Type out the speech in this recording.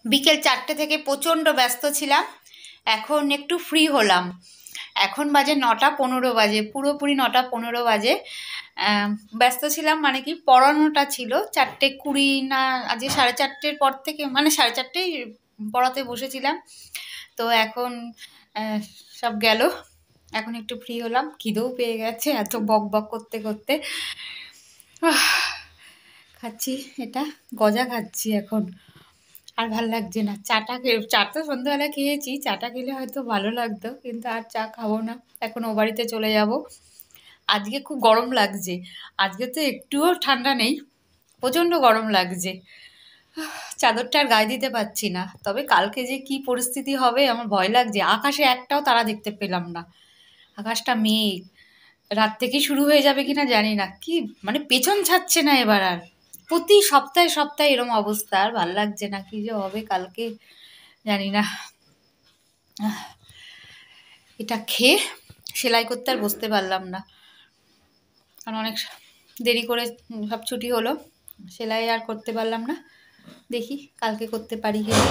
বিকেল 4টে থেকে প্রচণ্ড ব্যস্ত ছিলাম, এখন একটু ফ্রি হলাম। এখন বাজে 9টা 15 বাজে, পুরোপুরি 9টা 15 বাজে। ব্যস্ত ছিলাম মানে কি, পড়ানোটা ছিল 4টে 20 না, আজকে 4:30-এর পর থেকে, মানে 4:30-এই পড়াতে বসেছিলাম। তো এখন সব গেল, এখন একটু ফ্রি হলাম, খিদেও পেয়ে গেছে এত বক বক করতে করতে। খাচ্ছি, এটা গজা খাচ্ছি এখন। আর ভাল লাগছে না চাটা চা তো সন্ধ্যাবেলা খেয়েছি, চাটা খেলে হয়তো ভালো লাগতো, কিন্তু আর চা খাবো না। এখন ও বাড়িতে চলে যাব। আজকে খুব গরম লাগছে, আজকে তো একটুও ঠান্ডা নেই, প্রচণ্ড গরম লাগছে। চাদরটা আর গায়ে দিতে পারছি না, তবে কালকে যে কি পরিস্থিতি হবে আমার ভয় লাগছে। আকাশে একটাও তারা দেখতে পেলাম না, আকাশটা মেঘ। রাত থেকে শুরু হয়ে যাবে কিনা জানি না, কি মানে পেছন ছাড়ছে না এবার আর। প্রতি সপ্তাহে সপ্তাহে এরম অবস্থা, আর ভাল লাগছে না, কি যে হবে কালকে জানি না। এটা খেয়ে সেলাই করতে আর বসতে পারলাম না, কারণ অনেক দেরি করে সব ছুটি হলো, সেলাই আর করতে পারলাম না। দেখি কালকে করতে পারি কিনা।